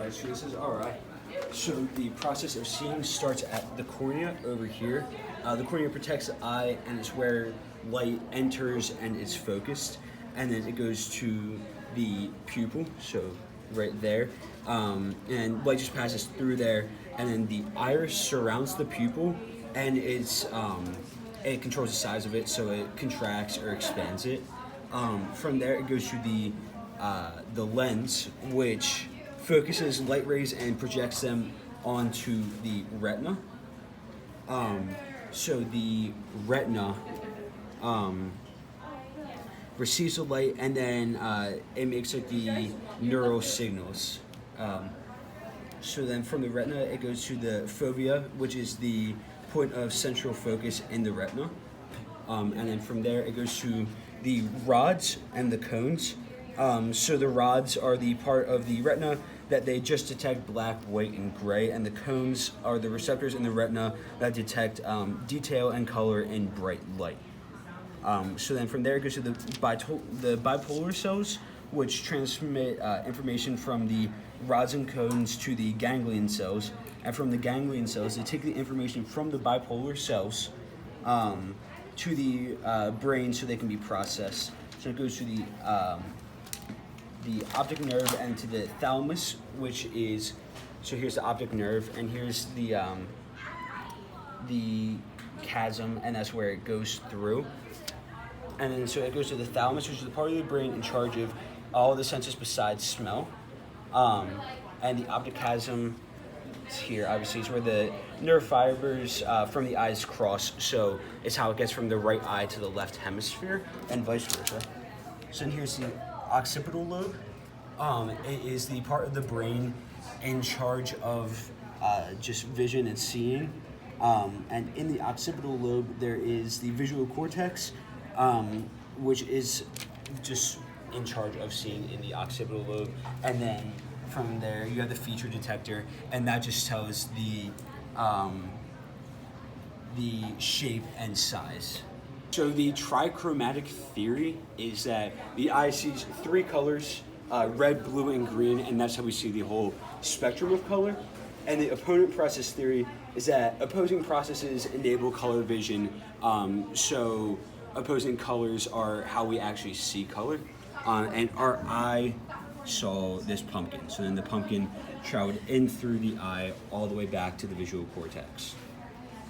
Alright, so this is our eye. So the process of seeing starts at the cornea over here. The cornea protects the eye and it's where light enters and is focused. And then it goes to the pupil, so right there. And light just passes through there. And then the iris surrounds the pupil and it controls the size of it, so it contracts or expands it. From there, it goes to the lens, which focuses light rays and projects them onto the retina. So the retina receives the light, and then it makes like the neural signals. So then from the retina, it goes to the fovea, which is the point of central focus in the retina. And then from there, it goes to the rods and the cones. So the rods are the part of the retina that they just detect black, white, and gray, and the cones are the receptors in the retina that detect detail and color in bright light. So then from there, it goes to the bipolar cells, which transmit information from the rods and cones to the ganglion cells, and from the ganglion cells, they take the information from the bipolar cells to the brain so they can be processed. So it goes to the optic nerve and to the thalamus, which is, so here's the optic nerve, and here's the chasm, and that's where it goes through. And then so it goes to the thalamus, which is the part of the brain in charge of all the senses besides smell. And the optic chasm is here, obviously, is where the nerve fibers from the eyes cross, so it's how it gets from the right eye to the left hemisphere, and vice versa. So then here's the occipital lobe. It is the part of the brain in charge of just vision and seeing. And in the occipital lobe, there is the visual cortex, which is just in charge of seeing in the occipital lobe. And then from there, you have the feature detector, and that just tells the shape and size. So the trichromatic theory is that the eye sees three colors, red, blue, and green, and that's how we see the whole spectrum of color. And the opponent process theory is that opposing processes enable color vision, so opposing colors are how we actually see color. And our eye saw this pumpkin, so then the pumpkin traveled in through the eye all the way back to the visual cortex.